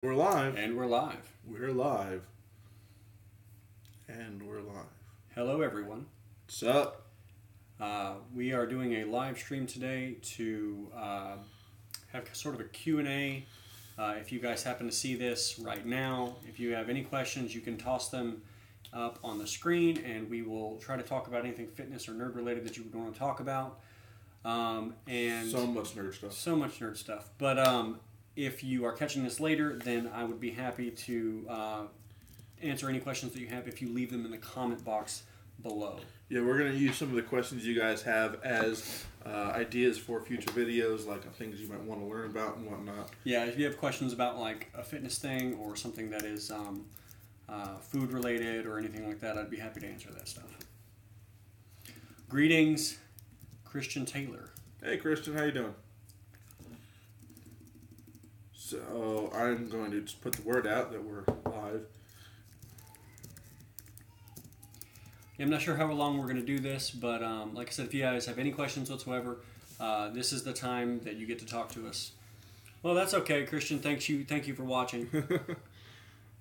We're live. And we're live. We're live. And we're live. Hello, everyone. What's up? We are doing a live stream today to have sort of a Q&A. If you guys happen to see this right now, if you have any questions, you can toss them up on the screen, and we will try to talk about anything fitness or nerd related that you would want to talk about. And so much nerd stuff. So much nerd stuff. But if you are catching this later, then I would be happy to answer any questions that you have if you leave them in the comment box below. Yeah, we're going to use some of the questions you guys have as ideas for future videos, like things you might want to learn about and whatnot. Yeah, if you have questions about like a fitness thing or something that is food related or anything like that, I'd be happy to answer that stuff. Greetings, Christian Taylor. Hey, Christian, how you doing? So I'm going to just put the word out that we're live. I'm not sure how long we're going to do this, but like I said, if you guys have any questions whatsoever, this is the time that you get to talk to us. Well, that's okay, Christian. Thank you for watching.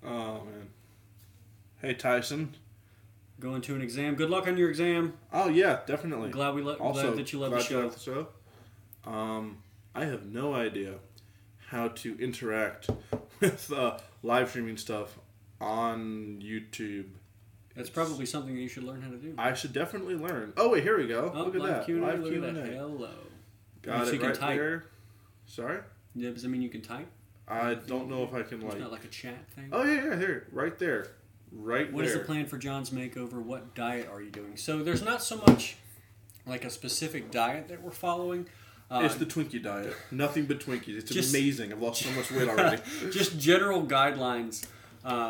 Oh, man. Hey, Tyson. Going to an exam. Good luck on your exam. Oh, yeah, definitely. Glad that you love the show. Glad you like the show. I have no idea how to interact with live streaming stuff on YouTube. That's probably something that you should learn how to do. I should definitely learn. Oh, wait, here we go. Oh, look at that. Q&A, Live look Q&A. at that. Hello. Got So it you can right type. there. Sorry? Yeah, does that mean you can type? I don't know if I can, It's like... not like a chat thing? Oh, yeah, here. Right there. What is the plan for John's makeover? What diet are you doing? So there's not so much like a specific diet that we're following. It's the Twinkie diet. Nothing but Twinkies. It's amazing. I've lost so much weight already. Just general guidelines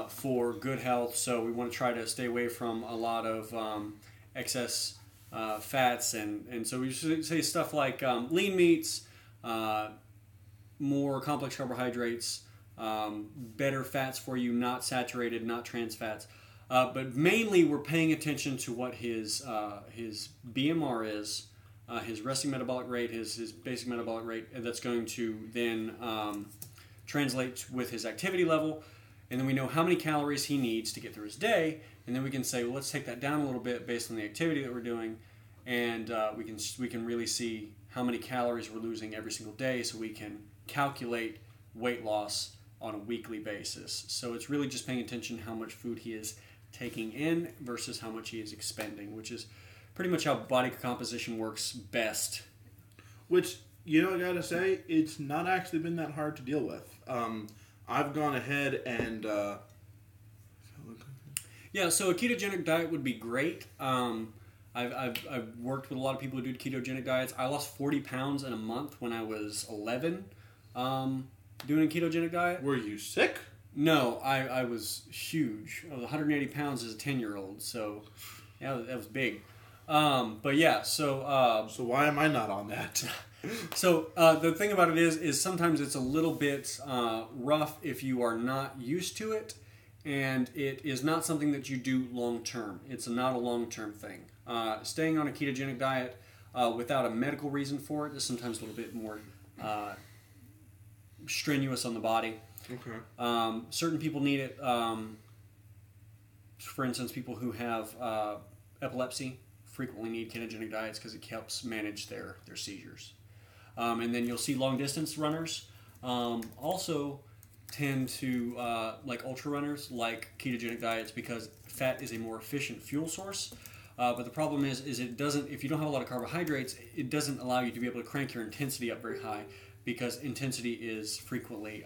for good health. So we want to try to stay away from a lot of excess fats. And so we say stuff like lean meats, more complex carbohydrates, better fats for you, not saturated, not trans fats. But mainly we're paying attention to what his BMR is, his resting metabolic rate, his basic metabolic rate, and that's going to then translate with his activity level. And then we know how many calories he needs to get through his day. And then we can say, well, let's take that down a little bit based on the activity that we're doing. And we can really see how many calories we're losing every single day so we can calculate weight loss on a weekly basis. So it's really just paying attention how much food he is taking in versus how much he is expending, which is pretty much how body composition works best. Which, I gotta say, it's not actually been that hard to deal with. I've gone ahead and... Yeah, so a ketogenic diet would be great. I've worked with a lot of people who do ketogenic diets. I lost 40 pounds in a month when I was 11 doing a ketogenic diet. Were you sick? No, I was huge. I was 180 pounds as a 10-year-old, so yeah, that was big. But yeah, so... so why am I not on that? So the thing about it is sometimes it's a little bit rough if you are not used to it, and it is not something that you do long-term. It's not a long-term thing. Staying on a ketogenic diet without a medical reason for it is sometimes a little bit more strenuous on the body. Okay. Certain people need it. For instance, people who have epilepsy frequently need ketogenic diets because it helps manage their seizures. And then you'll see long-distance runners also tend to, like ultra runners, like ketogenic diets because fat is a more efficient fuel source. But the problem is it doesn't, if you don't have a lot of carbohydrates, it doesn't allow you to be able to crank your intensity up very high because intensity is frequently,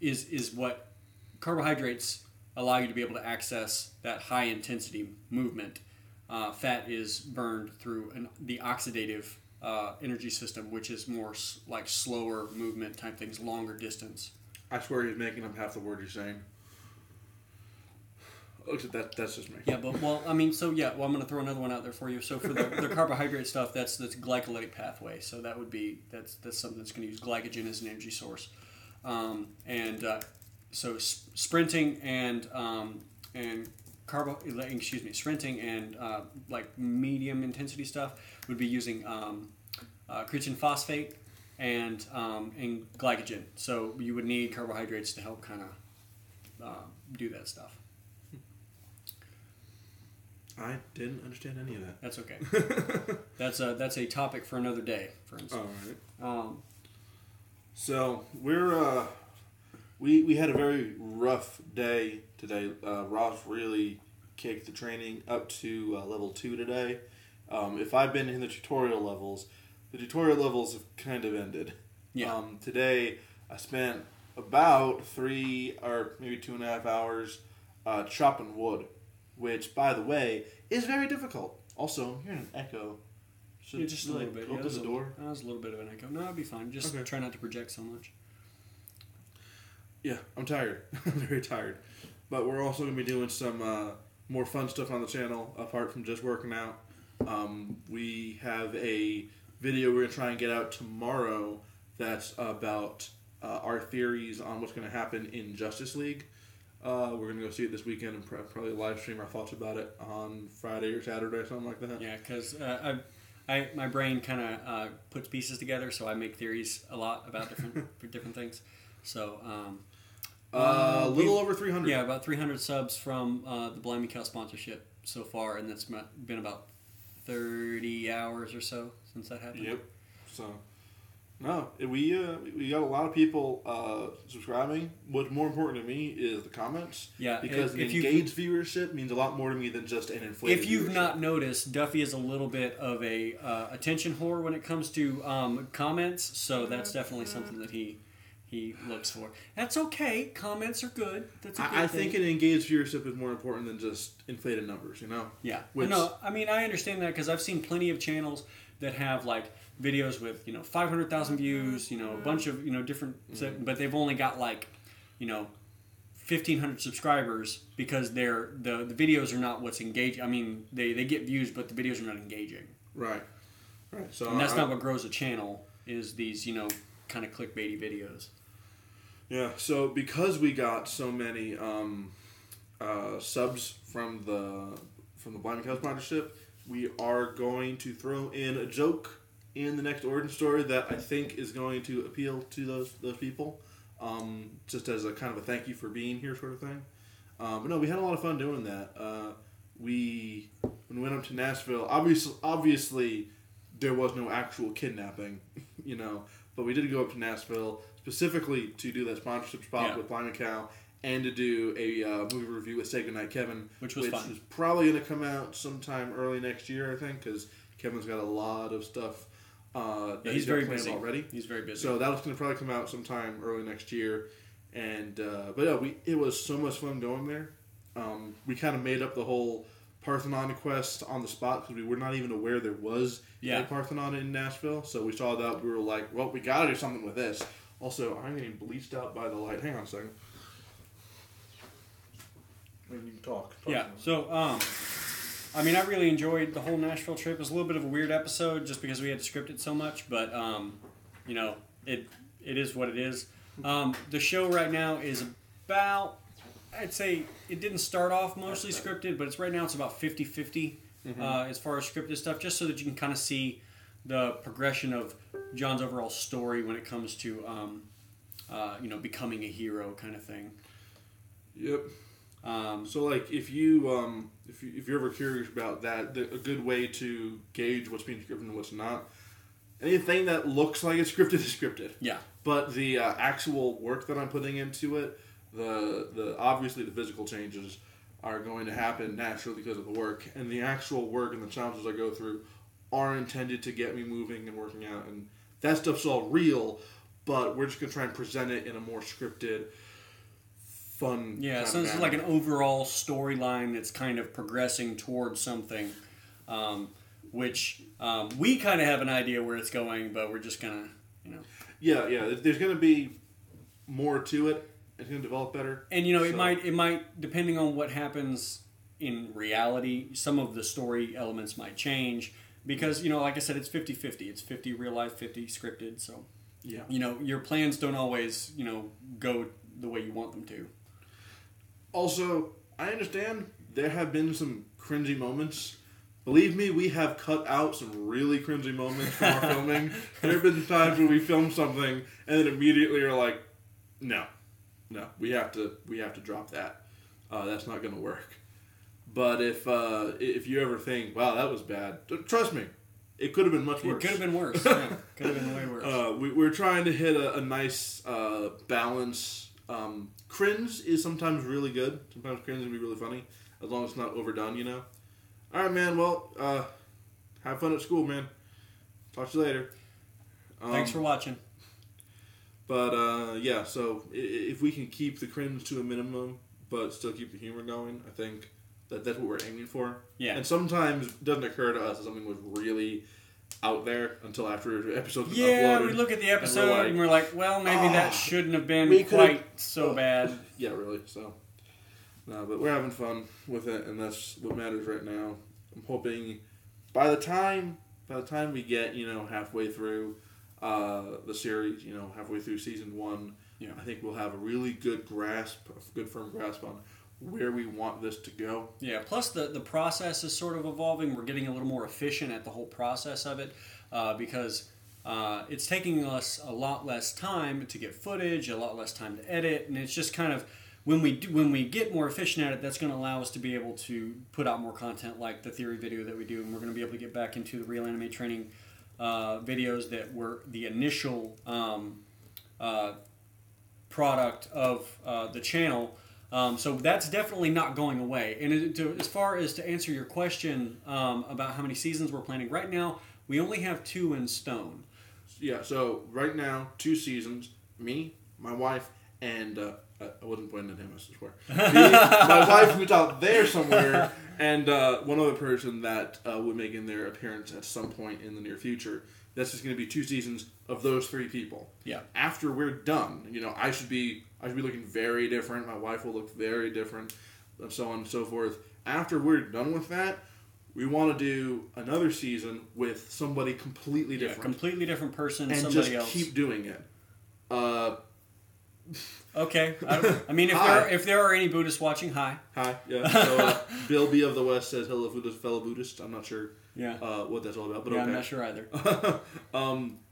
is what carbohydrates allow you to be able to access that high intensity movement. Fat is burned through the oxidative energy system, which is more like slower movement type things, longer distance. I swear he's making up half the word he's saying. That's just me. Yeah, but I'm going to throw another one out there for you. So for the carbohydrate stuff, that's glycolytic pathway. So that's something that's going to use glycogen as an energy source. So sprinting and sprinting and like medium intensity stuff would be using creatine phosphate and glycogen. So you would need carbohydrates to help kind of do that stuff. I didn't understand any of that. That's okay. That's a topic for another day, for instance. All right. So we had a very rough day today. Ross really kicked the training up to level 2 today. If I've been in the tutorial levels have kind of ended. Yeah. Today I spent about 3 or maybe 2.5 hours chopping wood, which, by the way, is very difficult. Also, I'm hearing an echo. Should Yeah, just a little bit. Open the door. That was a little bit of an echo. No, it'd be fine. Just try not to project so much. Yeah, I'm tired. I'm very tired. But we're also going to be doing some more fun stuff on the channel, apart from just working out. We have a video we're going to try and get out tomorrow that's about our theories on what's going to happen in Justice League. We're going to go see it this weekend and probably live stream our thoughts about it on Friday or Saturday or something like that. Yeah, because my brain kind of puts pieces together, so I make theories a lot about different things. So a little over 300. Yeah, about 300 subs from the Blind Me Cow sponsorship so far, and that's been about 30 hours or so since that happened. Yep. So, no, we got a lot of people subscribing. What's more important to me is the comments. Yeah, because engaged viewership means a lot more to me than just an inflated If you've viewership. not noticed, Duffy is a little bit of a attention whore when it comes to comments, so that's definitely something that he looks for. That's okay. Comments are good. That's a good I thing. think an engaged viewership is more important than just inflated numbers, you know? Yeah. Which, No, I mean, I understand that because I've seen plenty of channels that have, like, videos with, 500,000 views, a bunch of, different... But they've only got, 1,500 subscribers because the videos are not what's engaging. I mean, they get views, but the videos are not engaging. Right. So And that's not what grows a channel, is these, kind of clickbaity videos. Yeah, so because we got so many subs from the Blind Cow sponsorship, we are going to throw in a joke in the next origin story that I think is going to appeal to those people, just as a kind of a thank you for being here sort of thing. But no, we had a lot of fun doing that. When we went up to Nashville, obviously there was no actual kidnapping, but we did go up to Nashville specifically to do that sponsorship spot with Blind Cow and to do a movie review with Say Goodnight Kevin, which was fun. Is probably going to come out sometime early next year, I think, because Kevin's got a lot of stuff that he's very busy already. He's very busy. So that was going to probably come out sometime early next year. And but yeah, it was so much fun going there. We kind of made up the whole Parthenon quest on the spot because we were not even aware there was a Parthenon in Nashville. So we saw that, we were like, well, we got to do something with this. Also, I'm getting bleached out by the light. Hang on a second. You can talk. Yeah. So, I mean, I really enjoyed the whole Nashville trip. It was a little bit of a weird episode just because we had to script it so much, but it is what it is. The show right now is about, I'd say it didn't start off mostly scripted, but right now it's about 50-50 as far as scripted stuff, just so that you can kind of see the progression of John's overall story when it comes to becoming a hero kind of thing. Yep. So like if you're ever curious about that, a good way to gauge what's being scripted and what's not, anything that looks like it's scripted is scripted. Yeah. But the actual work that I'm putting into it, the obviously the physical changes are going to happen naturally because of the work, and the actual work and the challenges I go through are intended to get me moving and working out, and that stuff's all real, but we're just going to try and present it in a more scripted, fun so it's like an overall storyline that's kind of progressing towards something, which we kind of have an idea where it's going, but we're just kind of, Yeah, there's going to be more to it. It's going to develop better. And, it might, depending on what happens in reality, some of the story elements might change. Because, like I said, it's 50-50. It's 50 real life, 50 scripted. So, your plans don't always, go the way you want them to. Also, I understand there have been some cringy moments Believe me, we have cut out some really cringy moments from our filming. There have been times where we film something and then immediately are like, no, we have to drop that. That's not going to work. But if you ever think, wow, that was bad, trust me, it could have been much worse. It could have been worse. Yeah, could have been way worse. We're trying to hit a nice balance. Cringe is sometimes really good. Sometimes cringe can be really funny, as long as it's not overdone, you know? All right, man. Well, have fun at school, man. Talk to you later. Thanks for watching. But, yeah, so if we can keep the cringe to a minimum, but still keep the humor going, I think that's what we're aiming for. Yeah. And sometimes it doesn't occur to us that something was really out there until after the episode's been uploaded. Yeah, we look at the episode and we're like, well, maybe that shouldn't have been quite so bad. Yeah, really, so... No, but we're having fun with it, and that's what matters right now. I'm hoping by the time we get, halfway through the series, halfway through season 1, I think we'll have a really good firm grasp on where we want this to go. Yeah, plus the process is sort of evolving. We're getting a little more efficient at the whole process of it because it's taking us a lot less time to get footage, a lot less time to edit, and it's just kind of... When we get more efficient at it, that's going to allow us to be able to put out more content like the theory video that we do, and we're going to be able to get back into the real anime training videos that were the initial product of the channel. So that's definitely not going away. And as far as to answer your question about how many seasons we're planning, right now we only have 2 in stone. Yeah, so right now 2 seasons, me, my wife, and... I wasn't pointing at him, I swear. My wife who's out there somewhere, and one other person that would make in their appearance at some point in the near future. That's just going to be 2 seasons of those 3 people. Yeah. After we're done, I should be looking very different. My wife will look very different, and so on and so forth. After we're done with that, we want to do another season with somebody completely different. Completely different person, and somebody just else. keep doing it. Okay. I mean, if there are any Buddhists watching, hi. Hi, yeah. So, Bill B. of the West says, hello, fellow Buddhist. I'm not sure what that's all about, but okay. I'm not sure either.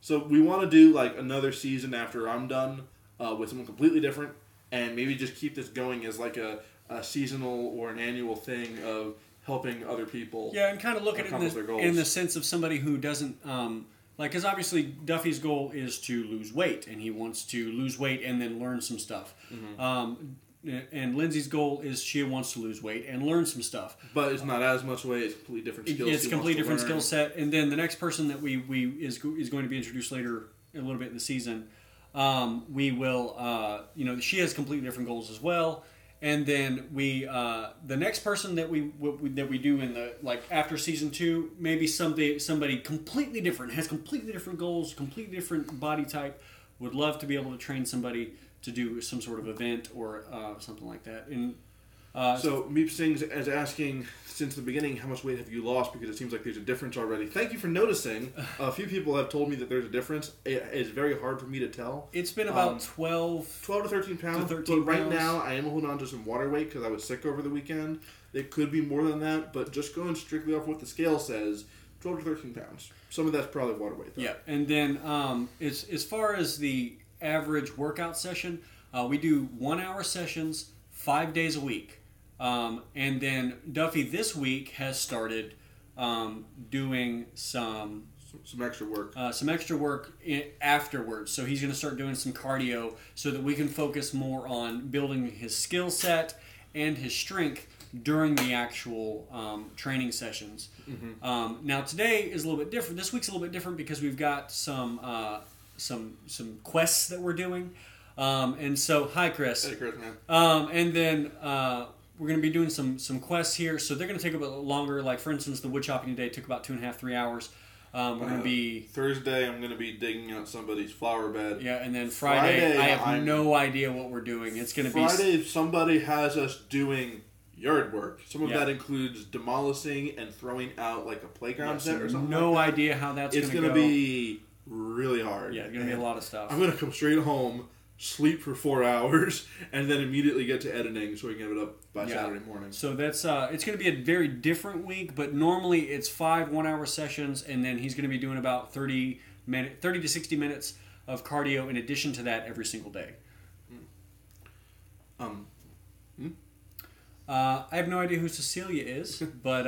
So we want to do, another season after I'm done with someone completely different, and maybe just keep this going as, a seasonal or an annual thing of helping other people and kind of look at it in the sense of somebody who doesn't... because obviously Duffy's goal is to lose weight, and he wants to lose weight and then learn some stuff. Mm-hmm. And Lindsay's goal is she wants to lose weight and learn some stuff. But it's not as much weight; it's a completely different skill. It's a completely different skill set. And then the next person that is going to be introduced later a little bit in the season, we will she has completely different goals as well. And then the next person that we do in the after season 2, maybe somebody completely different, has completely different goals, completely different body type, would love to be able to train somebody to do some sort of event or something like that. And so Meep Sings is asking, since the beginning, how much weight have you lost? Because it seems like there's a difference already. Thank you for noticing. A few people have told me that there's a difference. It's very hard for me to tell. It's been about 12 to 13 pounds. But right now, I am holding on to some water weight because I was sick over the weekend. It could be more than that, but just going strictly off what the scale says, 12 to 13 pounds. Some of that's probably water weight, though. Yeah, and then as far as the average workout session, we do 1-hour sessions 5 days a week. And then Duffy this week has started doing some extra work. Some extra work afterwards. So he's going to start doing some cardio so that we can focus more on building his skill set and his strength during the actual training sessions. Mm-hmm. Now today is a little bit different. This week's a little bit different because we've got some quests that we're doing. And so, hi Chris. Hey Chris, man. And then we're going to be doing some quests here. So they're going to take a bit longer. Like for instance, the wood chopping today took about 2.5, 3 hours. We're going to be... Thursday, I'm going to be digging out somebody's flower bed. Yeah, and then Friday I have no idea what we're doing. It's going to be... Friday, somebody has us doing yard work. Some of that includes demolishing and throwing out like a playground set or something. No idea how that's going to go. It's going to be really hard. Yeah, it's going to be a lot of stuff. I'm going to come straight home, sleep for 4 hours, and then immediately get to editing so we can have it up by Yeah. Saturday morning. So that's it's going to be a very different week, but normally it's 5 1-hour sessions, and then he's going to be doing about 30 to 60 minutes of cardio in addition to that every single day. I have no idea who Cecilia is, but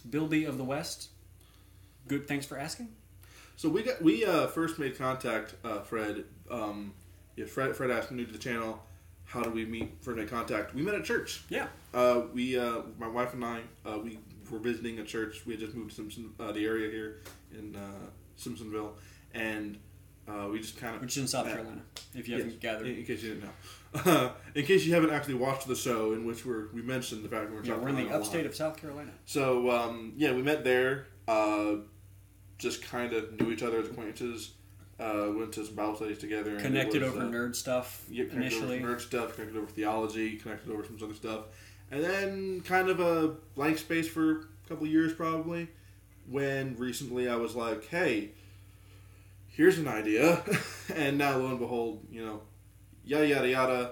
Bilby of the West. Good, thanks for asking. So we first made contact, Fred. Fred asked, new to the channel, how do we meet? First made contact. We met at church. Yeah. My wife and I, we were visiting a church. We had just moved to Simpson, the area here in Simpsonville, and we just kind of... Which is in South Carolina, if you haven't gathered. In case you didn't know. In case you haven't actually watched the show, in which we mentioned the fact that we're in the upstate of South Carolina. So, we met there. Just kind of knew each other as acquaintances. Went to some Bible studies together. Connected over nerd stuff initially. Over nerd stuff, connected over theology, connected over some other stuff. And then kind of a blank space for a couple of years probably, when recently I was like, hey, here's an idea. And now, lo and behold, yada, yada, yada,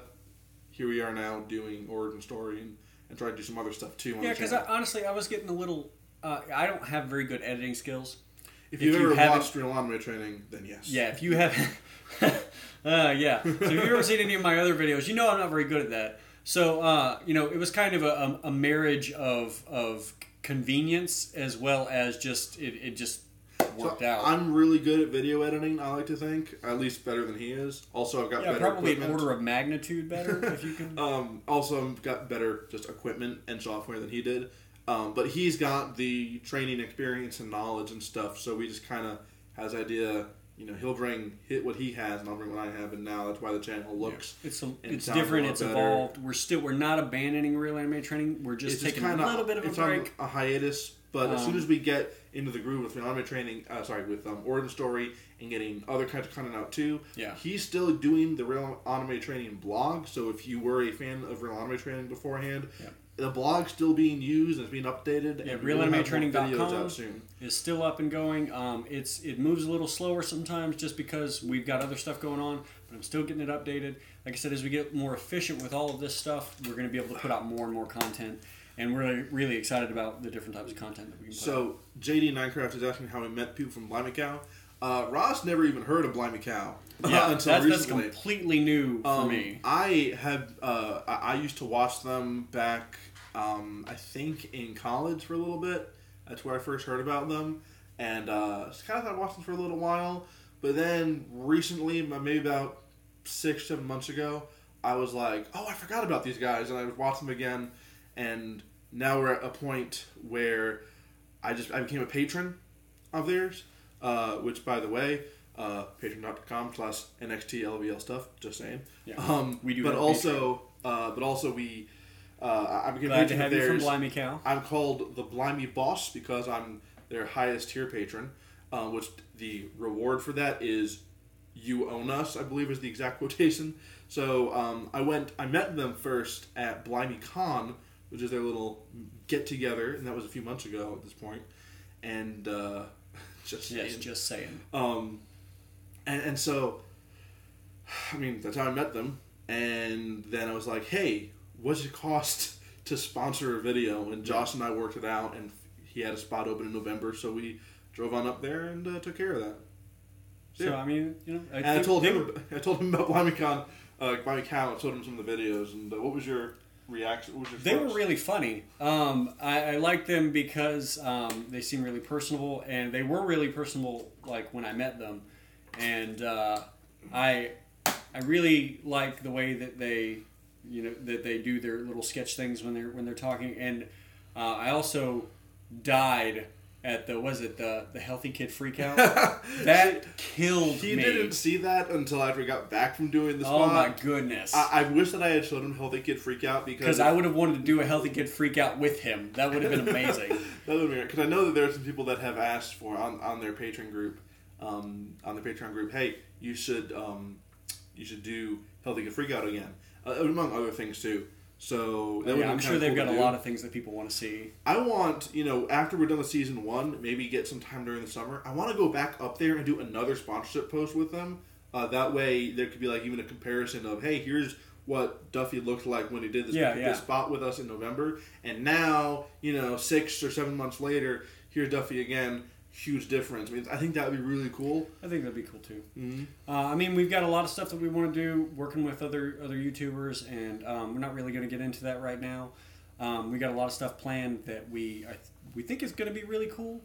here we are now doing origin story and try to do some other stuff too. Yeah, because honestly, I was getting a little... I don't have very good editing skills. If you've ever watched Real Anime Training, then yes. Yeah, if you have... yeah. So if you've ever seen any of my other videos, I'm not very good at that. So, it was kind of a marriage of convenience as well as just... It just worked out. I'm really good at video editing, I like to think. At least better than he is. Also, I've got better probably equipment. An order of magnitude better, if you can... Also, I've got better just equipment and software than he did. But he's got the training experience and knowledge and stuff, so we just kind of has idea, he'll bring what he has and I'll bring what I have, and now that's why the channel looks. Yeah. It's different. It's better. Evolved. We're not abandoning Real Anime Training. We're just taking a little bit of a break. On a hiatus, but as soon as we get into the groove with Real Anime Training, with Origin Story and getting other kinds of content out too. Yeah. He's still doing the Real Anime Training blog, so if you were a fan of Real Anime Training beforehand. Yeah. The blog's still being used and it's being updated. Yeah, RealAnimeTraining.com is still up and going. It moves a little slower sometimes just because we've got other stuff going on, but I'm still getting it updated. Like I said, as we get more efficient with all of this stuff, we're going to be able to put out more and more content, and we're really excited about the different types of content that we can put out. So, JD Ninecraft is asking how we met people from Blimey Cow. Ross never even heard of Blimey Cow. Yeah, until recently. That's completely new for me. I used to watch them back, I think, in college for a little bit. That's where I first heard about them. And just kind of thought I watched them for a little while. But then recently, maybe about 6-7 months ago, I was like, oh, I forgot about these guys. And I watched them again. And now we're at a point where I became a patron of theirs. Which, by the way, patreon.com/NXTLVL stuff. Just saying. Yeah. We do. But also, I became Glad a patron to have of you theirs. from Blimey Cow. I'm called the Blimey Boss because I'm their highest tier patron. Which the reward for that is "you own us," I believe is the exact quotation. So I met them first at Blimey Con, which is their little get together, and that was a few months ago at this point. And just saying. And so, I mean, that's how I met them. And then I was like, hey, what's it cost to sponsor a video? And Josh and I worked it out, and he had a spot open in November, so we drove on up there and took care of that. So, I mean, I told him about Blimey Cow. I told him some of the videos. And what was your reaction? They were really funny. I liked them because they seem really personable, and they were really personable. Like when I met them, and I really like the way that they do their little sketch things when they're talking. And I also died at the Healthy Kid Freakout. That killed me. He didn't see that until after we got back from doing the spot. Oh my goodness. I wish that I had showed him Healthy Kid Freakout because I would have wanted to do a Healthy Kid Freakout with him. That would have been amazing. That would be because I know that there are some people that have asked for on their Patreon group, hey, you should do Healthy Kid Freakout again, among other things too. So I'm sure they've got a lot of things that people want to see. I want, after we're done with season 1, maybe get some time during the summer. I want to go back up there and do another sponsorship post with them, That way, there could be like even a comparison of, hey, here's what Duffy looked like when he did this spot with us in November, and now 6 or 7 months later, here's Duffy again. Huge difference. I mean, I think that would be really cool. I think that'd be cool too. Mm-hmm. I mean, we've got a lot of stuff that we want to do, working with other YouTubers, and we're not really going to get into that right now. We got a lot of stuff planned that we think is going to be really cool.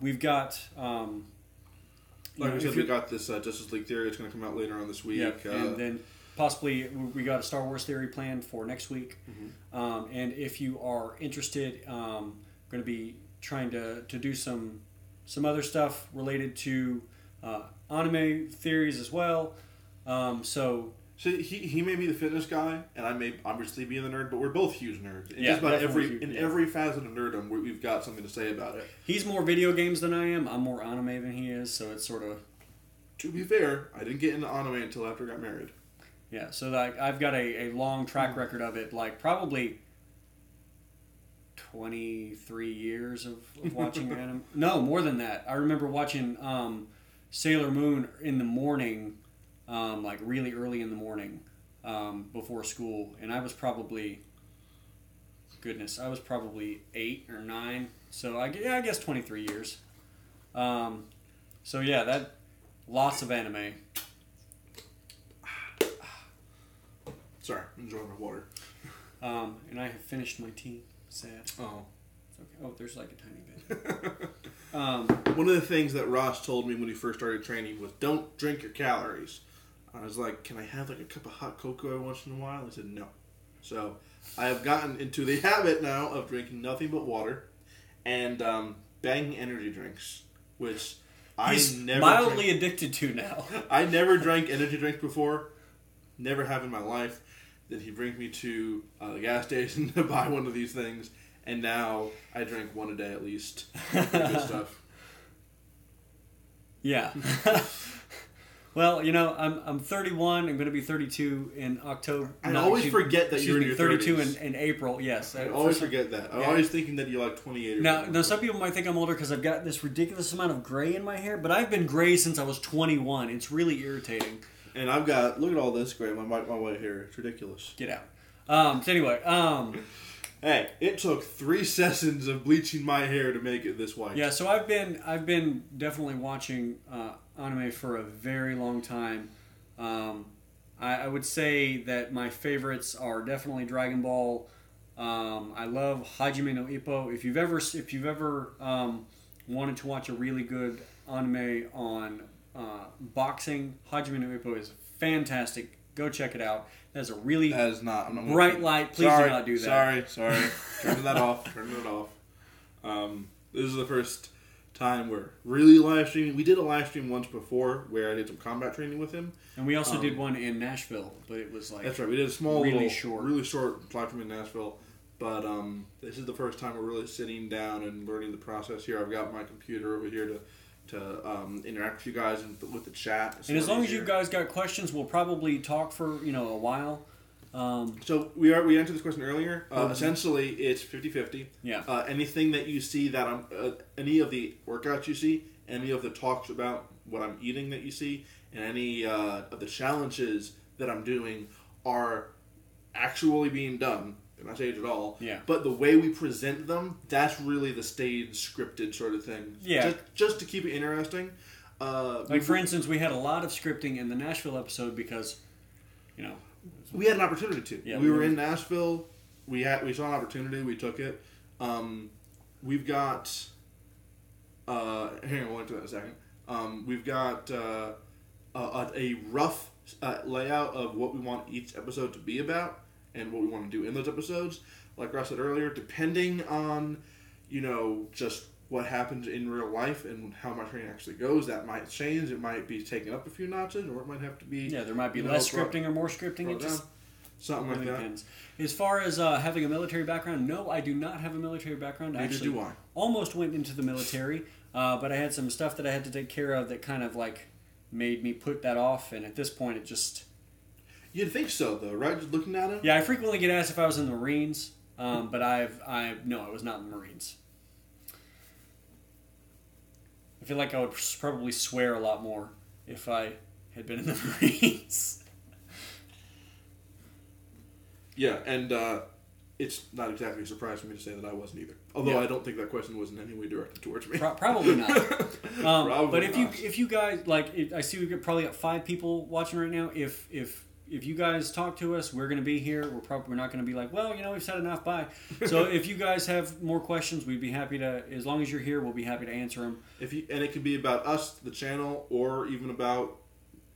We've got like I said, we got this Justice League theory. It's going to come out later on this week. Yeah, and then possibly we got a Star Wars theory planned for next week. Mm-hmm. And if you are interested, going to be trying to do some other stuff related to anime theories as well. So he may be the fitness guy, and I may obviously be the nerd, but we're both huge nerds. Yeah, just about every facet of nerdom, we've got something to say about it. He's more video games than I am. I'm more anime than he is, so it's sort of. To be fair, I didn't get into anime until after I got married. Yeah, so like I've got a long track record of it, like probably 23 years of watching anime. No, more than that. I remember watching Sailor Moon in the morning, like really early in the morning, before school, and I was probably 8 or 9. So I guess 23 years. So yeah, that lots of anime. Sorry, I'm enjoying my water. And I have finished my tea. Sad. Oh. It's okay. Oh, there's like a tiny bit. One of the things that Ross told me when he first started training was, don't drink your calories. I was like, can I have like a cup of hot cocoa every once in a while? He said no. So I have gotten into the habit now of drinking nothing but water and banging energy drinks, which He's never mildly addicted to now. I never drank energy drinks before. Never have in my life. Then he bring me to the gas station to buy one of these things, and now I drink one a day at least. Good stuff. Yeah. Well, I'm 31. I'm going to be 32 in October. I always forget that you're in your 32 30s. in April. Yes, I always forget that. I'm always thinking that you're like 28. Now, some people might think I'm older because I've got this ridiculous amount of gray in my hair, but I've been gray since I was 21. It's really irritating. And I've got, look at all this gray, my white hair. It's ridiculous. Get out. So anyway, hey, it took 3 sessions of bleaching my hair to make it this white. Yeah, so I've been definitely watching anime for a very long time. I would say that my favorites are definitely Dragon Ball. I love Hajime no Ippo. If you've ever wanted to watch a really good anime on boxing, Hajime no Ippo is fantastic. Go check it out. That's a really bright light. Please do not do that. Sorry. Turn that off. This is the first time we're really live streaming. We did a live stream once before where I did some combat training with him. And we also did one in Nashville, but it was like... That's right. We did a small, really short live stream in Nashville. But this is the first time we're really sitting down and learning the process here. I've got my computer over here to interact with you guys and with the chat. And as long as you guys got questions, we'll probably talk for a while. So we answered this question earlier. Essentially, it's 50-50. Yeah. Anything that you see that any of the workouts you see, any of the talks about what I'm eating that you see, and any of the challenges that I'm doing are actually being done. They're not staged at all. Yeah. But the way we present them, that's really the staged, scripted sort of thing. Yeah. Just to keep it interesting. For instance, we had a lot of scripting in the Nashville episode because, we had an opportunity to. Yeah, we were in Nashville. We saw an opportunity. We took it. We've got. Hang on, we'll get to that in a second. We've got a rough layout of what we want each episode to be about and what we want to do in those episodes. Like Ross said earlier, depending on just what happens in real life and how my training actually goes, that might change. It might be taken up a few notches, or it might have to be... Yeah, there might be less scripting or more scripting. It just something really like that. depends. As far as having a military background, no, I do not have a military background. Neither do I. Almost went into the military, but I had some stuff that I had to take care of that kind of made me put that off, and at this point it just... You'd think so, though, right? Just looking at it? Yeah, I frequently get asked if I was in the Marines, but no, I was not in the Marines. I feel like I would probably swear a lot more if I had been in the Marines. Yeah, and it's not exactly a surprise for me to say that I wasn't either. Although I don't think that question was in any way directed towards me. Probably not. Probably but if not. you guys like, I see we've probably got 5 people watching right now. If you guys talk to us, we're going to be here. We're not going to be like, well, we've said enough. Bye. So if you guys have more questions, we'd be happy to. As long as you're here, we'll be happy to answer them. And it can be about us, the channel, or even about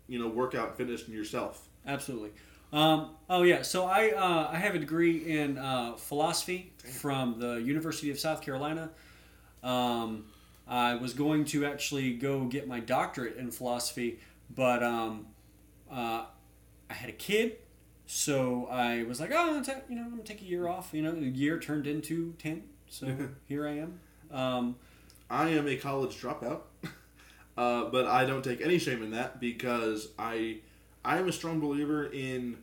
workout, fitness, and yourself. Absolutely. Oh yeah, so I have a degree in philosophy from the University of South Carolina. I was going to actually go get my doctorate in philosophy, but I had a kid, so I was like, I'm gonna take a year off. The year turned into 10, so here I am. I am a college dropout, but I don't take any shame in that because I am a strong believer in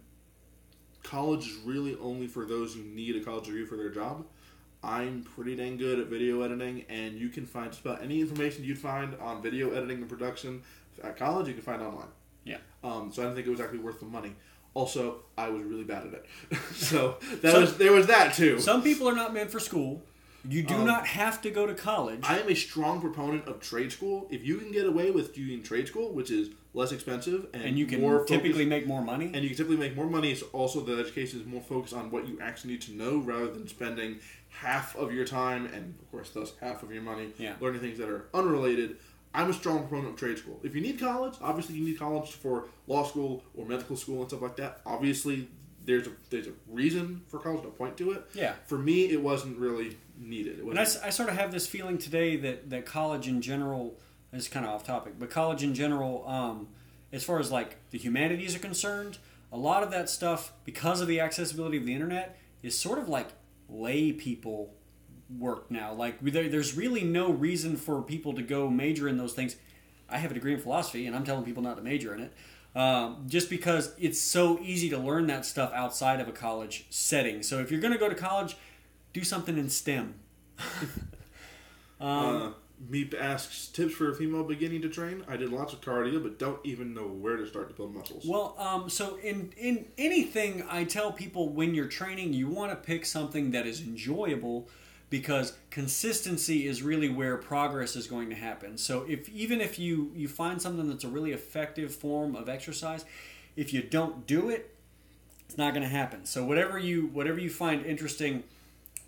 college is really only for those who need a college degree for their job. I'm pretty dang good at video editing, and you can find just about any information you'd find on video editing and production at college, you can find online. Yeah. So I didn't think it was actually worth the money. Also, I was really bad at it. So there was that too. Some people are not meant for school. You do not have to go to college. I am a strong proponent of trade school. If you can get away with doing trade school, which is less expensive and you can more typically make more money. And you can typically make more money. It's also the education is more focused on what you actually need to know rather than spending half of your time and, of course, thus half of your money learning things that are unrelated. I'm a strong proponent of trade school. If you need college, obviously you need college for law school or medical school and stuff like that. Obviously, there's a reason for college to point to it. Yeah. For me, it wasn't really needed. And I sort of have this feeling today that college in general is kind of off topic, but college in general, as far as like the humanities are concerned, a lot of that stuff, because of the accessibility of the internet, is sort of like lay people work now. Like there's really no reason for people to go major in those things. I have a degree in philosophy, and I'm telling people not to major in it. Just because it's so easy to learn that stuff outside of a college setting. So if you're going to go to college, do something in STEM. Meep asks, tips for a female beginning to train? I did lots of cardio, but don't even know where to start to build muscles. Well, so in anything, I tell people when you're training, you want to pick something that is enjoyable because consistency is really where progress is going to happen. So even if you find something that's a really effective form of exercise, if you don't do it, it's not going to happen. So whatever you find interesting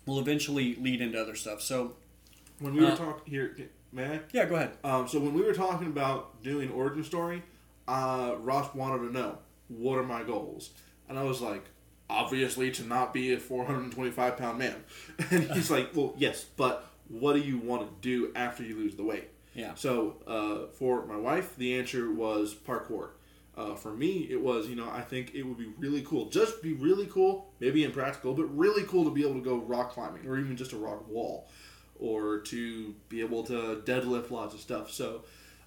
will eventually lead into other stuff. So when we were talking here, may I? Yeah, go ahead. So when we were talking about doing origin story, Ross wanted to know, what are my goals? And I was like, obviously to not be a 425-pound man. And he's like, well, yes, but what do you want to do after you lose the weight? Yeah. So for my wife, the answer was parkour. For me, it was, I think it would be really cool. Just be really cool, maybe impractical, but really cool to be able to go rock climbing or even just a rock wall or to be able to deadlift lots of stuff. So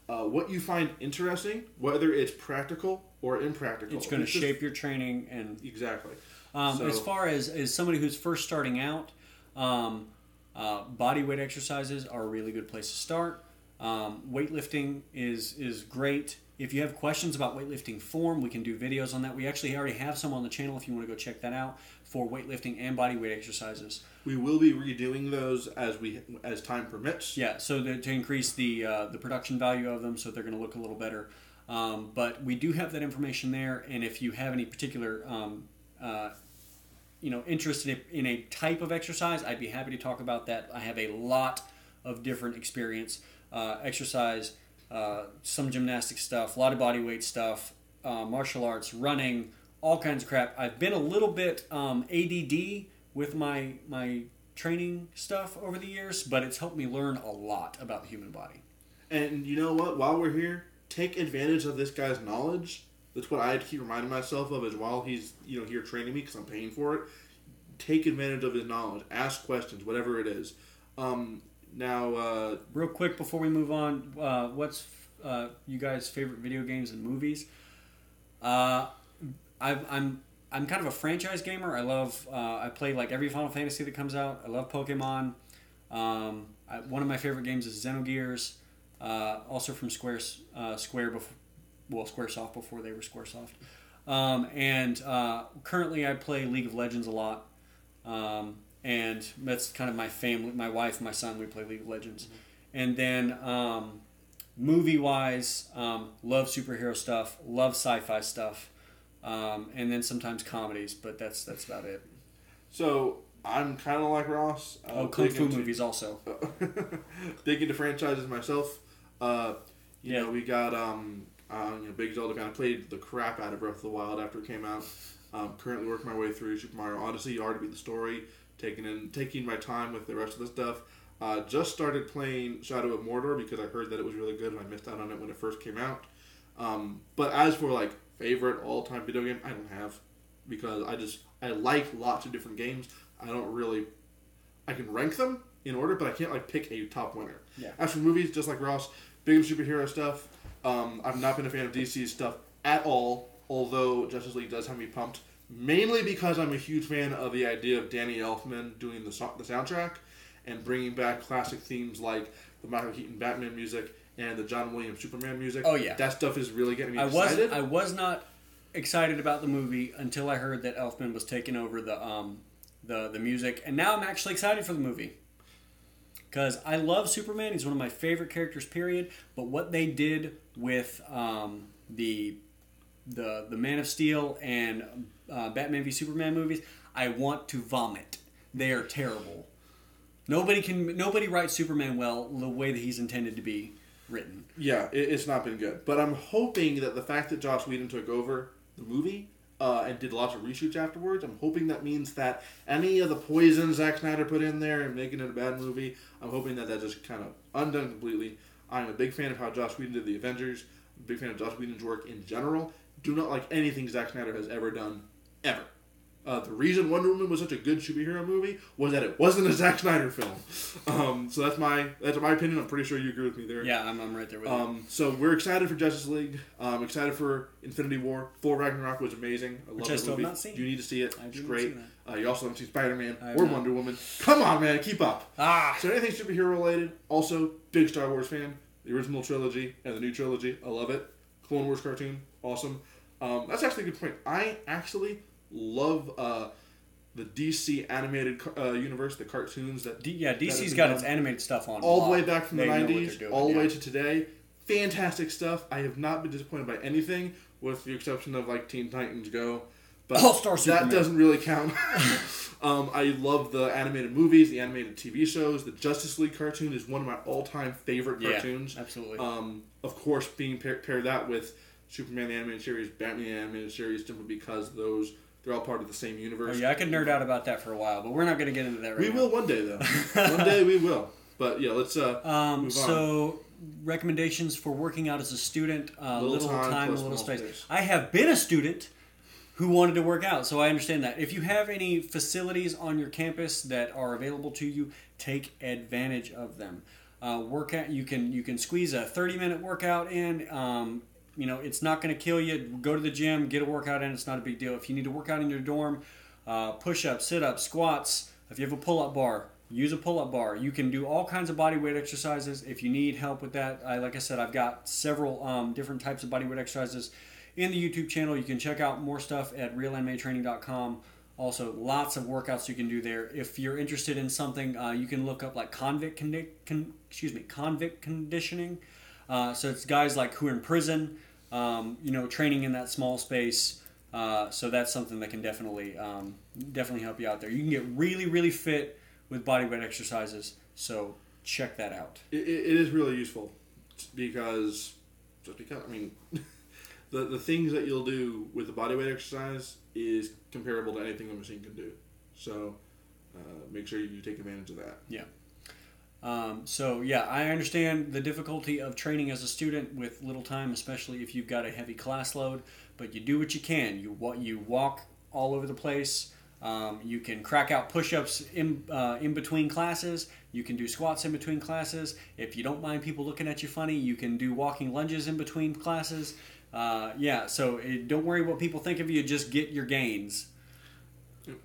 what you find interesting, whether it's practical or impractical. It's going to shape your training. And exactly. As far as somebody who's first starting out, body weight exercises are a really good place to start. Weightlifting is great. If you have questions about weightlifting form, we can do videos on that. We actually already have some on the channel if you want to go check that out for weightlifting and body weight exercises. We will be redoing those as time permits. Yeah, so to increase the production value of them, so they're going to look a little better. But we do have that information there, and if you have any particular interest in a type of exercise, I'd be happy to talk about that. I have a lot of different experience, exercise, some gymnastic stuff, a lot of body weight stuff, martial arts, running, all kinds of crap. I've been a little bit ADD with my training stuff over the years, but it's helped me learn a lot about the human body. And you know what? While we're here, take advantage of this guy's knowledge. That's what I keep reminding myself of is while he's here training me because I'm paying for it. Take advantage of his knowledge. Ask questions, whatever it is. Now, real quick before we move on, what's you guys' favorite video games and movies? I'm kind of a franchise gamer. I love I play like every Final Fantasy that comes out. I love Pokemon. One of my favorite games is Xenogears, also from Square Squaresoft before they were Squaresoft. And currently I play League of Legends a lot. And that's kind of my family, my wife, my son, we play League of Legends. Mm-hmm. And then movie-wise, love superhero stuff, love sci-fi stuff, and then sometimes comedies, but that's about it. So I'm kind of like Ross. Kung Fu movies also. Dig into franchises myself. You know, we got Big Zelda. Kind of played the crap out of Breath of the Wild after it came out. Currently working my way through Super Mario Odyssey. Already beat the story. Taking my time with the rest of the stuff. Just started playing Shadow of Mordor because I heard that it was really good and I missed out on it when it first came out. But as for like favorite all-time video game, I don't have, because I like lots of different games. I can rank them in order, but I can't like pick a top winner. Yeah. As for movies, just like Ross, big superhero stuff. I've not been a fan of DC's stuff at all, although Justice League does have me pumped. Mainly because I'm a huge fan of the idea of Danny Elfman doing the soundtrack and bringing back classic themes like the Michael Keaton Batman music and the John Williams Superman music. Oh, yeah. That stuff is really getting me excited. I was not excited about the movie until I heard that Elfman was taking over the music, and now I'm actually excited for the movie. Because I love Superman. He's one of my favorite characters, period. But what they did with the Man of Steel and Batman v Superman movies, I want to vomit. They are terrible. Nobody writes Superman well the way that he's intended to be written. Yeah, it's not been good. But I'm hoping that the fact that Joss Whedon took over the movie and did lots of reshoots afterwards, I'm hoping that means that any of the poison Zack Snyder put in there and making it a bad movie, I'm hoping that just kind of undone completely. I'm a big fan of how Joss Whedon did the Avengers. I'm a big fan of Joss Whedon's work in general. Do not like anything Zack Snyder has ever done, ever. The reason Wonder Woman was such a good superhero movie was that it wasn't a Zack Snyder film. So that's my opinion. I'm pretty sure you agree with me there. Yeah, I'm right there with you. So we're excited for Justice League. Excited for Infinity War. Thor Ragnarok was amazing. I love that movie. Not seen. You need to see it. It's great. See You also haven't seen Spider-Man or Wonder Woman. Come on, man, keep up. So anything superhero related. Also, big Star Wars fan. The original trilogy and the new trilogy. I love it. Clone Wars cartoon. Awesome. That's actually a good point. I actually love the DC animated universe, the cartoons that DC's got its animated stuff on all the way back from the 90s, all the way to today. Fantastic stuff. I have not been disappointed by anything, with the exception of like Teen Titans Go, but All-Star Superman. That doesn't really count. I love the animated movies, the animated TV shows. The Justice League cartoon is one of my all-time favorite cartoons. Yeah, absolutely. Of course, being paired that with Superman the animated series, Batman the animated series, simply because they're all part of the same universe. Oh, yeah, I could nerd out about that for a while, but we're not going to get into that right now. We will one day, though. One day we will. But yeah, let's move on. So, recommendations for working out as a student, little time, little space. I have been a student who wanted to work out, so I understand that. If you have any facilities on your campus that are available to you, take advantage of them. Workout. You can squeeze a 30-minute workout in. It's not going to kill you. Go to the gym, get a workout in. It's not a big deal. If you need to work out in your dorm, push-ups, sit-ups, squats. If you have a pull-up bar, use a pull-up bar. You can do all kinds of bodyweight exercises. If you need help with that, like I said, I've got several different types of bodyweight exercises in the YouTube channel. You can check out more stuff at realmmatraining.com. Also, lots of workouts you can do there. If you're interested in something, you can look up like convict conditioning. So it's guys like who are in prison, training in that small space. So that's something that can definitely help you out there. You can get really, really fit with bodyweight exercises. So check that out. It is really useful because the things that you'll do with the bodyweight exercise is comparable to anything the machine can do. So make sure you take advantage of that. Yeah. I understand the difficulty of training as a student with little time, especially if you've got a heavy class load, but you do what you can. You walk all over the place. You can crack out push-ups in between classes. You can do squats in between classes. If you don't mind people looking at you funny, you can do walking lunges in between classes. So don't worry what people think of you. Just get your gains.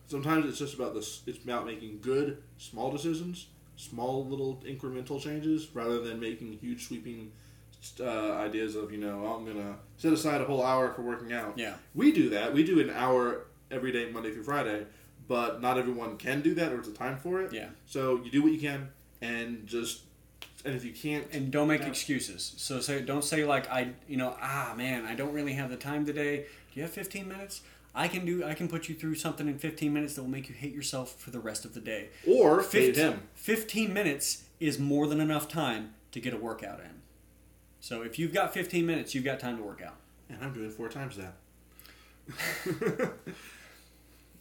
Sometimes it's just about this. It's about making good, small decisions. Small little incremental changes rather than making huge sweeping ideas of, I'm going to set aside a whole hour for working out. Yeah. We do that. We do an hour every day, Monday through Friday, but not everyone can do that or there's a time for it. Yeah. So you do what you can, and if you can't... And don't make excuses. So don't say like, man, I don't really have the time today. Do you have 15 minutes? I can put you through something in 15 minutes that will make you hate yourself for the rest of the day. Or hate him. 15 minutes is more than enough time to get a workout in. So if you've got 15 minutes, you've got time to work out. And I'm doing 4 times that.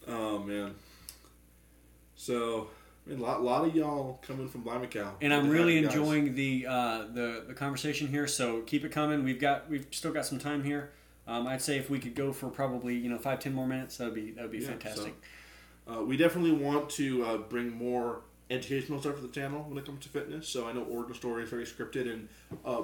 Oh, man. So, a lot of y'all coming from Blimacao. And I'm really enjoying the conversation here, so keep it coming. We've still got some time here. I'd say if we could go for probably 5-10 more minutes, that would be fantastic. So, we definitely want to bring more educational stuff to the channel when it comes to fitness. So I know Origin Story is very scripted and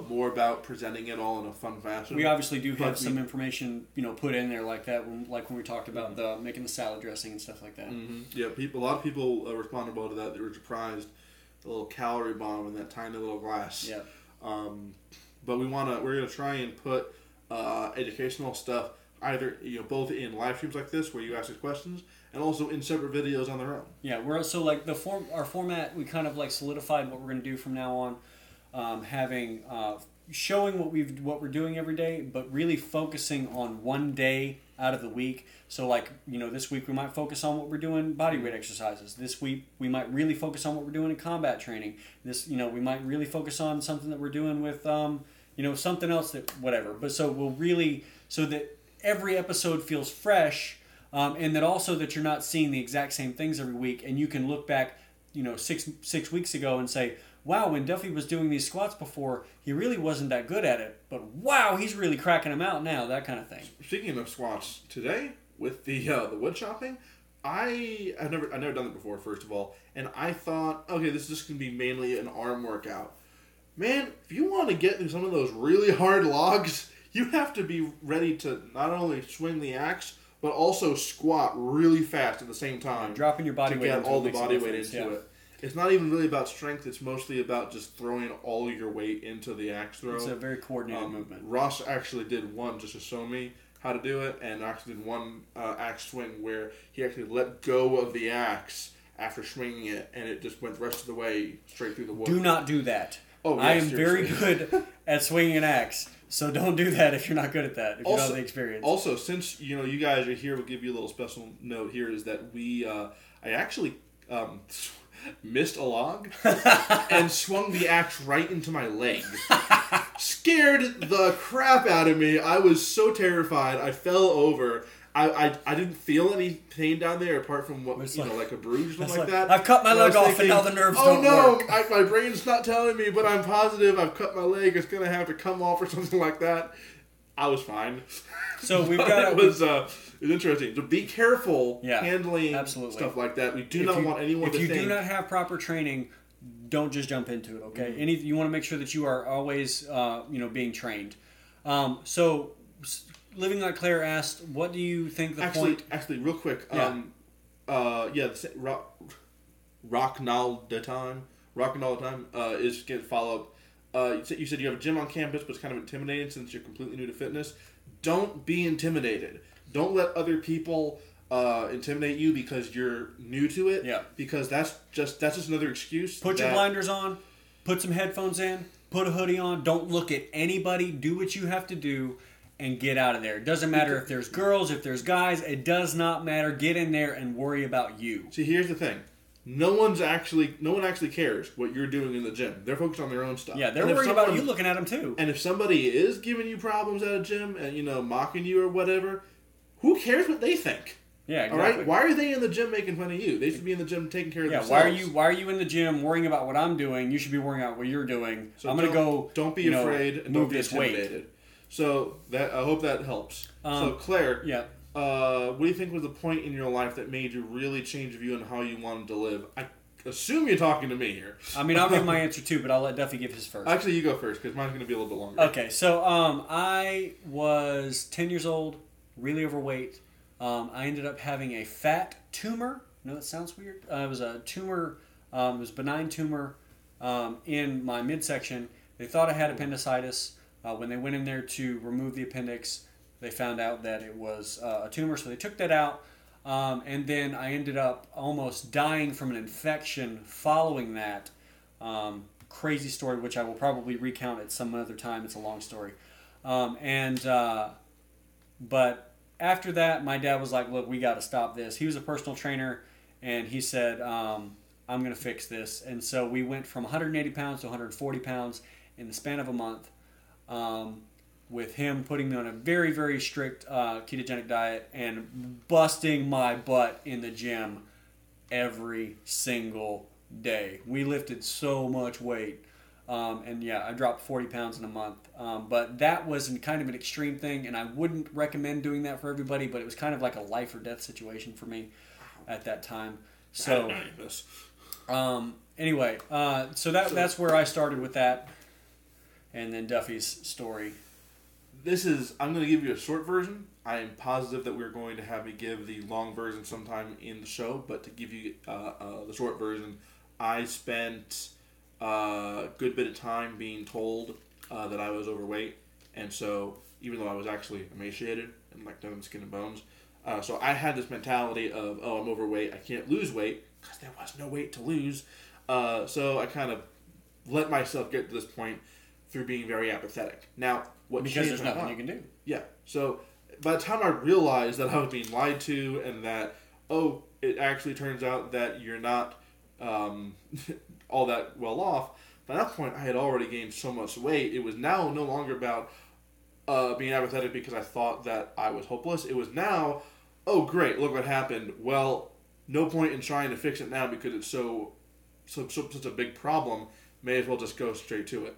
more about presenting it all in a fun fashion. We obviously do have some information put in there like that, like when we talked about making the salad dressing and stuff like that. Mm-hmm. Yeah, a lot of people responded well to that. They were surprised the little calorie bomb in that tiny little glass. Yeah. But we're gonna try and put educational stuff either both in live streams like this where you ask us questions and also in separate videos on their own. Yeah, we're also like our format. We kind of like solidified what we're going to do from now on, having showing what we're doing every day, but really focusing on one day out of the week. So like this week we might focus on what we're doing body weight exercises. This week we might really focus on what we're doing in combat training. This we might really focus on something that we're doing with something else that whatever. But so we'll really so that every episode feels fresh. And that also that you're not seeing the exact same things every week, and you can look back, 6 weeks ago and say, wow, when Duffy was doing these squats before, he really wasn't that good at it, but wow, he's really cracking them out now, that kind of thing. Speaking of squats, today with the wood chopping, I've never done it before, first of all, and I thought, okay, this is just gonna be mainly an arm workout. Man, if you want to get through some of those really hard logs, you have to be ready to not only swing the axe, but also squat really fast at the same time. Dropping your body weight to into get all the body weight into it. It's not even really about strength. It's mostly about just throwing all your weight into the axe throw. It's a very coordinated movement. Ross actually did one just to show me how to do it, and actually did one axe swing where he actually let go of the axe after swinging it, and it just went the rest of the way straight through the wood. Do not do that. Oh, I am very good at swinging an axe. So don't do that if you're not good at that, if you don't have the experience. Also, since you guys are here, we'll give you a little special note here, is that I actually missed a log and swung the axe right into my leg. Scared the crap out of me. I was so terrified. I fell over. I didn't feel any pain down there apart from what like a bruise or something like that. I've cut my leg off and now the nerves don't work. Oh no, my brain's not telling me, but I'm positive I've cut my leg. It's gonna have to come off or something like that. I was fine. So we've got it was interesting. So be careful handling absolutely. Stuff like that. We do not want anyone to think. If you do not have proper training, don't just jump into it. Okay, Mm-hmm. You want to make sure that you are always being trained. So. Living Like Claire asked, what do you think the point... Actually, real quick. Yeah. Rocknall the time is getting follow-up. You said you have a gym on campus, but it's kind of intimidating since you're completely new to fitness. Don't be intimidated. Don't let other people intimidate you because you're new to it. Yeah. Because that's just another excuse. Put your blinders on. Put some headphones in. Put a hoodie on. Don't look at anybody. Do what you have to do. And get out of there. It doesn't matter if there's girls, if there's guys. It does not matter. Get in there and worry about you. See, here's the thing. No one actually cares what you're doing in the gym. They're focused on their own stuff. Yeah, they're worried about you looking at them too. And if somebody is giving you problems at a gym and mocking you or whatever, who cares what they think? Yeah, exactly. All right. Why are they in the gym making fun of you? They should be in the gym taking care of themselves. Why are you in the gym worrying about what I'm doing? You should be worrying about what you're doing. So I'm gonna go. Don't be afraid and don't be intimidated. Weight. So I hope that helps. So Claire, what do you think was the point in your life that made you really change your view on how you wanted to live? I assume you're talking to me here. I mean, I'll give my answer too, but I'll let Duffy give his first. Actually, you go first because mine's going to be a little bit longer. Okay, so I was 10 years old, really overweight. I ended up having a fat tumor. No, that sounds weird. It was a tumor. It was a benign tumor in my midsection. They thought I had appendicitis. When they went in there to remove the appendix, they found out that it was a tumor, so they took that out. And then I ended up almost dying from an infection following that. Crazy story, which I will probably recount at some other time. It's a long story. But after that, my dad was like, look, we got to stop this. He was a personal trainer, and he said, I'm going to fix this. And so we went from 180 pounds to 140 pounds in the span of a month, with him putting me on a very, very strict ketogenic diet and busting my butt in the gym every single day. We lifted so much weight. And yeah, I dropped 40 pounds in a month. But that was kind of an extreme thing, and I wouldn't recommend doing that for everybody, but it was kind of like a life or death situation for me at that time. So, anyway, so that's where I started with that. And then Duffy's story. I'm going to give you a short version. I am positive that we're going to have me give the long version sometime in the show, but to give you the short version, I spent a good bit of time being told that I was overweight, and so even though I was actually emaciated and like down to skin and bones, so I had this mentality of, oh, I'm overweight, I can't lose weight because there was no weight to lose. So I kind of let myself get to this point through being very apathetic. Now, because there's nothing you can do. Yeah. So by the time I realized that I was being lied to and that, oh, it actually turns out that you're not all that well off, by that point I had already gained so much weight. It was now no longer about being apathetic because I thought that I was hopeless. It was now, oh great, look what happened. Well, no point in trying to fix it now because it's such a big problem. May as well just go straight to it.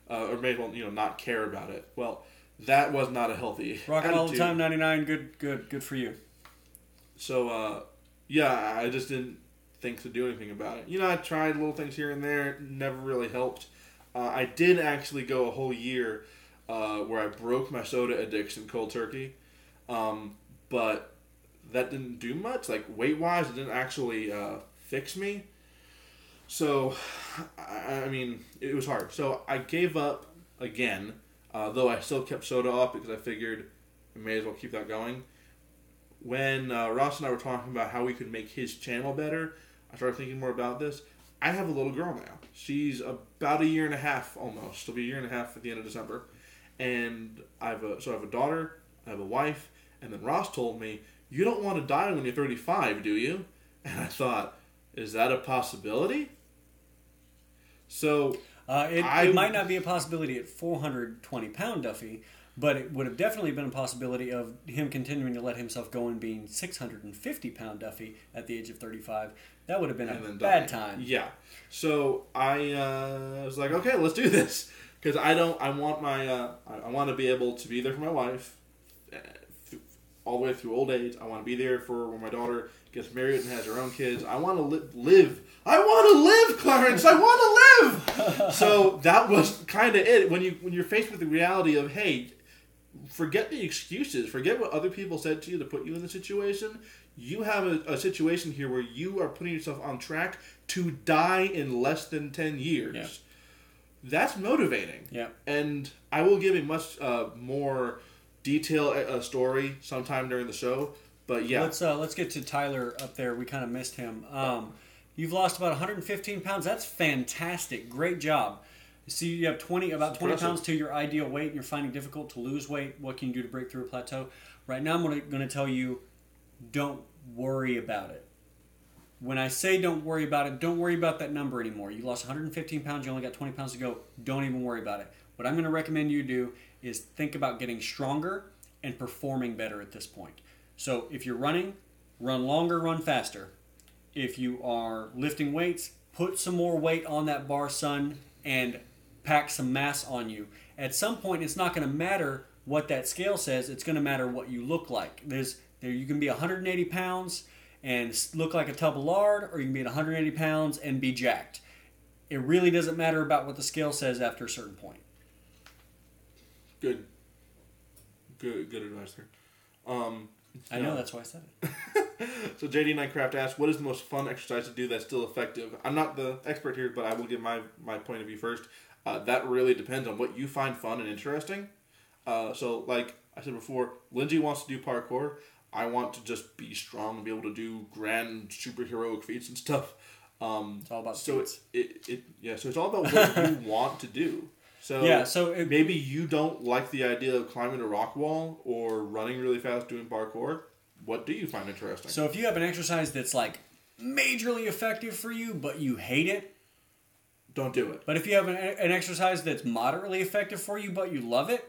Or may as well, not care about it. Well, that was not a healthy Rocking all the time, 99. Good for you. So, yeah, I just didn't think to do anything about it. I tried little things here and there. It never really helped. I did actually go a whole year where I broke my soda addiction cold turkey. But that didn't do much. Like, weight-wise, it didn't actually fix me. So, I mean, it was hard. So I gave up again, though I still kept soda off because I figured I may as well keep that going. When Ross and I were talking about how we could make his channel better, I started thinking more about this. I have a little girl now. She's about a year and a half almost. She'll be a year and a half at the end of December. And I have a daughter, I have a wife, and then Ross told me, you don't want to die when you're 35, do you? And I thought, is that a possibility? So it might not be a possibility at 420-pound Duffy, but it would have definitely been a possibility of him continuing to let himself go and being 650-pound Duffy at the age of 35. That would have been a bad time. Yeah. So I was like, okay, let's do this because I want to be able to be there for my wife all the way through old age. I want to be there for when my daughter gets married and has her own kids. I want to live. I want to live, Clarence. I want to live. So that was kind of it. When you're faced with the reality of, hey, forget the excuses. Forget what other people said to you to put you in the situation. You have a situation here where you are putting yourself on track to die in less than 10 years. Yeah. That's motivating. Yeah. And I will give a much more detailed story sometime during the show. But yeah. Let's get to Tyler up there. We kind of missed him. You've lost about 115 pounds. That's fantastic. Great job. See, you have 20 pounds to your ideal weight, and you're finding it difficult to lose weight. What can you do to break through a plateau? Right now, I'm going to tell you, don't worry about it. When I say don't worry about it, don't worry about that number anymore. You lost 115 pounds. You only got 20 pounds to go. Don't even worry about it. What I'm going to recommend you do is think about getting stronger and performing better at this point. So if you're running, run longer, run faster. If you are lifting weights, put some more weight on that bar, son, and pack some mass on you. At some point, it's not going to matter what that scale says. It's going to matter what you look like. You can be 180 pounds and look like a tub of lard, or you can be at 180 pounds and be jacked. It really doesn't matter about what the scale says after a certain point. Good advice there. I know, that's why I said it. So JD9Craft asks, what is the most fun exercise to do that's still effective? I'm not the expert here, but I will give my point of view first. That really depends on what you find fun and interesting. So, like I said before, Lindsay wants to do parkour. I want to just be strong and be able to do grand superheroic feats and stuff. It's all about so feats. So it's all about what you want to do. So Yeah, maybe you don't like the idea of climbing a rock wall or running really fast doing parkour. What do you find interesting? So if you have an exercise that's like majorly effective for you, but you hate it, don't do it. But if you have an exercise that's moderately effective for you, but you love it,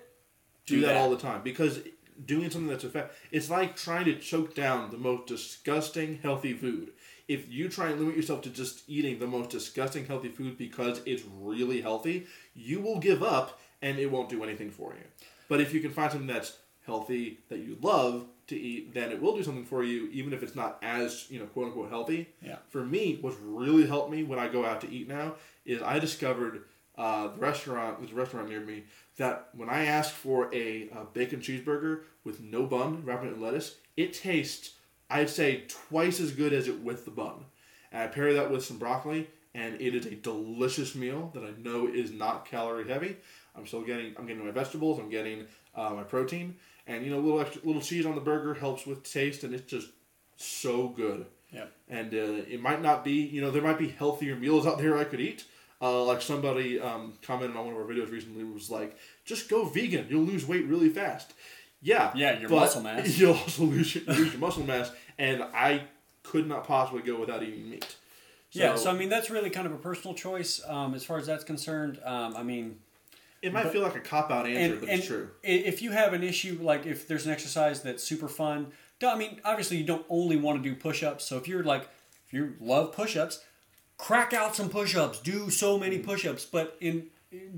do that all the time. Because doing something that's effective, it's like trying to choke down the most disgusting healthy food. If you try and limit yourself to just eating the most disgusting healthy food because it's really healthy, you will give up and it won't do anything for you. But if you can find something that's healthy that you love to eat, then it will do something for you, even if it's not as, quote unquote healthy. Yeah. For me, what's really helped me when I go out to eat now is I discovered there's a restaurant near me that when I ask for a bacon cheeseburger with no bun, wrapped in lettuce, it tastes, I'd say, twice as good as it with the bun. And I pair that with some broccoli, and it is a delicious meal that I know is not calorie heavy. I'm getting my vegetables, I'm getting my protein, and a little cheese on the burger helps with taste, and it's just so good. Yeah. And it might not be, there might be healthier meals out there I could eat. Like somebody commented on one of our videos recently was like, just go vegan, you'll lose weight really fast. Yeah. Yeah, your muscle mass. You'll also lose your muscle mass, and I could not possibly go without eating meat. So I mean, that's really kind of a personal choice as far as that's concerned. It might feel like a cop-out answer, but it's true. If you have an issue, like if there's an exercise that's super fun, obviously you don't only want to do push-ups. So if you love push-ups, crack out some push-ups. Do so many push-ups, but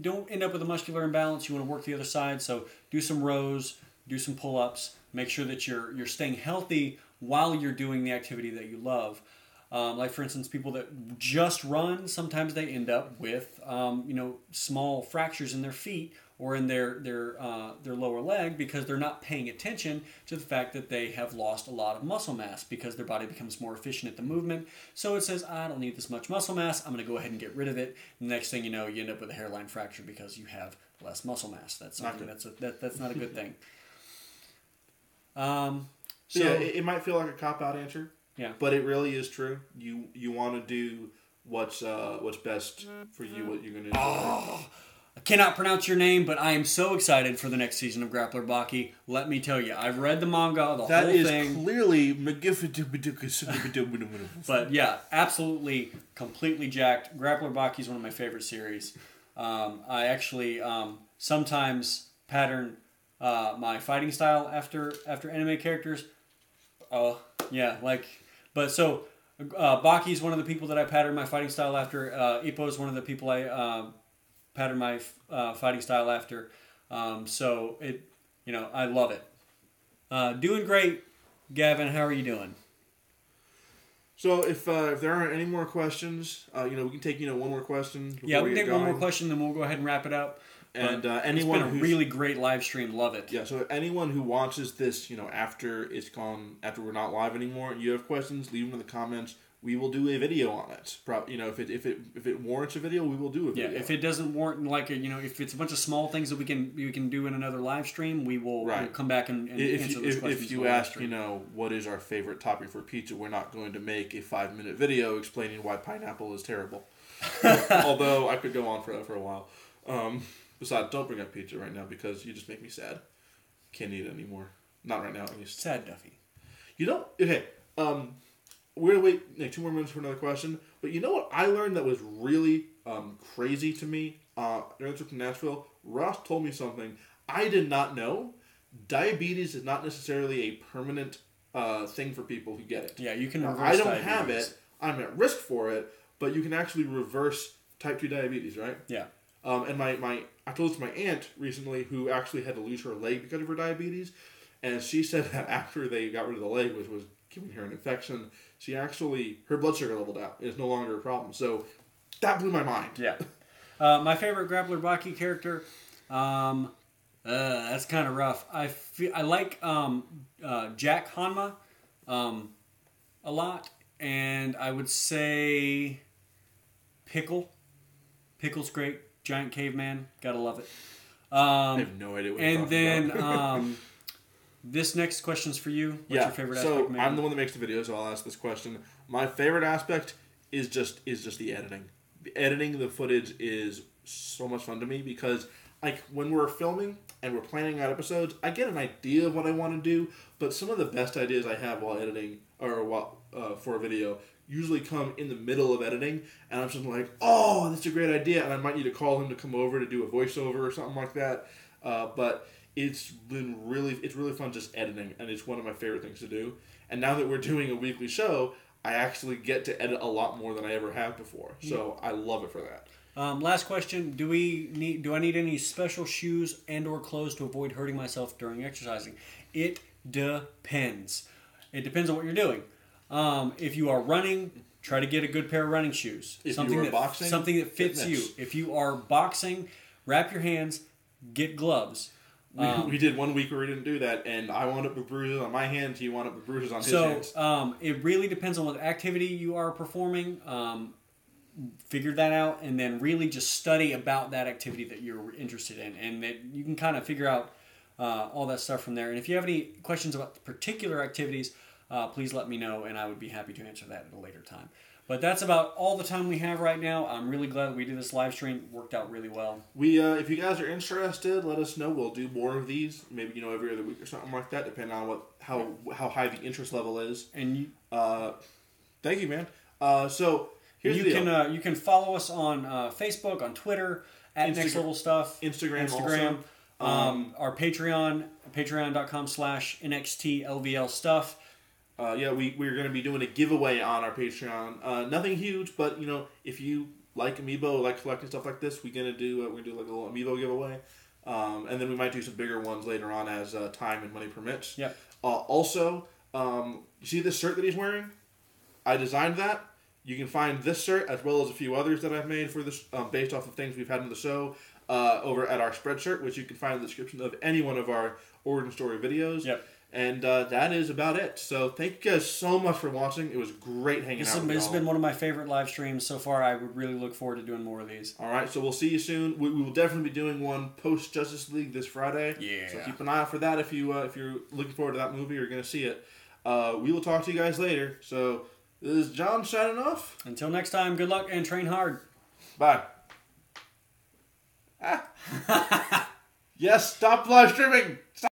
don't end up with a muscular imbalance. You want to work the other side, so do some rows, do some pull-ups. Make sure that you're staying healthy while you're doing the activity that you love. Like for instance, people that just run, sometimes they end up with small fractures in their feet or in their lower leg because they're not paying attention to the fact that they have lost a lot of muscle mass because their body becomes more efficient at the movement. So it says, I don't need this much muscle mass. I'm going to go ahead and get rid of it. And the next thing you know, you end up with a hairline fracture because you have less muscle mass. That's something that's not a good thing. It might feel like a cop-out answer. Yeah. But it really is true. You want to do what's best for you, what you're going to do. Oh, I cannot pronounce your name, but I am so excited for the next season of Grappler Baki. Let me tell you, I've read the manga, whole thing. That is clearly... But yeah, absolutely, completely jacked. Grappler Baki is one of my favorite series. I actually sometimes pattern my fighting style after anime characters. Baki's one of the people that I pattern my fighting style after. Ippo's one of the people I pattern my fighting style after. I love it. Doing great, Gavin. How are you doing? So if there aren't any more questions, we can take one more question. Yeah, we can take one more question, then we'll go ahead and wrap it up. And it's been a really great live stream. Love it. Yeah. So anyone who watches this, after it's gone, after we're not live anymore, you have questions, leave them in the comments. We will do a video on it. If it warrants a video, we will do a video. Yeah. If it doesn't warrant, if it's a bunch of small things that we can do in another live stream, we'll come back and answer those questions. If you ask, what is our favorite topping for pizza, we're not going to make a 5-minute video explaining why pineapple is terrible. Although I could go on for a while. Besides, don't bring up pizza right now because you just make me sad. Can't eat it anymore. Not right now, at least. Sad, Duffy. Okay. We're going to wait 2 more minutes for another question. But you know what I learned that was really crazy to me during the trip to Nashville? Ross told me something I did not know. Diabetes is not necessarily a permanent thing for people who get it. Yeah, you can reverse I don't diabetes. have it. I'm at risk for it. But you can actually reverse type 2 diabetes, right? Yeah. And I told this to my aunt recently who actually had to lose her leg because of her diabetes. And she said that after they got rid of the leg, which was giving her an infection, her blood sugar leveled out. It's no longer a problem. So that blew my mind. Yeah. My favorite Grappler Baki character, that's kind of rough. I like Jack Hanma a lot. And I would say Pickle. Pickle's great. giant caveman. Gotta love it. I have no idea what you're talking about. This next question's for you. What's your favorite aspect of making? I'm the one that makes the video, so I'll ask this question. My favorite aspect is just the editing. The editing of the footage is so much fun to me because, like, when we're filming and we're planning out episodes, I get an idea of what I want to do, but some of the best ideas I have while editing or for a video usually come in the middle of editing, and I'm just like, oh, that's a great idea, and I might need to call him to come over to do a voiceover or something like that. But it's really fun just editing, and it's one of my favorite things to do. And now that we're doing a weekly show, I actually get to edit a lot more than I ever have before. So I love it for that. Last question: Do I need any special shoes and/or clothes to avoid hurting myself during exercising? It depends. It depends on what you're doing. If you are running, try to get a good pair of running shoes. If you are boxing, something that fits you. If you are boxing, wrap your hands, get gloves. We did 1 week where we didn't do that, and I wound up with bruises on my hands. He wound up with bruises on his hands. So it really depends on what activity you are performing. Figure that out, and then really just study about that activity that you're interested in, and that you can kind of figure out all that stuff from there. And if you have any questions about particular activities, please let me know, and I would be happy to answer that at a later time. But that's about all the time we have right now. I'm really glad that we did this live stream. It worked out really well. If you guys are interested, let us know. We'll do more of these, maybe every other week or something like that, depending on how high the interest level is. And thank you, man. So here's the deal. You can follow us on Facebook, on Twitter, at Next Level Stuff, Instagram. Also. Our Patreon, patreon.com/NXTLVL Stuff. We're going to be doing a giveaway on our Patreon. Nothing huge, but if you like Amiibo, like collecting stuff like this, we're gonna do like a little Amiibo giveaway, and then we might do some bigger ones later on as time and money permits. Yep. Also, you see this shirt that he's wearing? I designed that. You can find this shirt as well as a few others that I've made for this, based off of things we've had in the show, over at our Spreadshirt, which you can find in the description of any one of our origin story videos. Yep. And that is about it. So thank you guys so much for watching. It was great hanging out with you. This has been one of my favorite live streams so far. I would really look forward to doing more of these. All right, so we'll see you soon. We will definitely be doing one post Justice League this Friday. Yeah. So keep an eye out for that if you're looking forward to that movie or going to see it. We will talk to you guys later. So this is John signing off. Until next time, good luck and train hard. Bye. Yes, stop live streaming. Stop.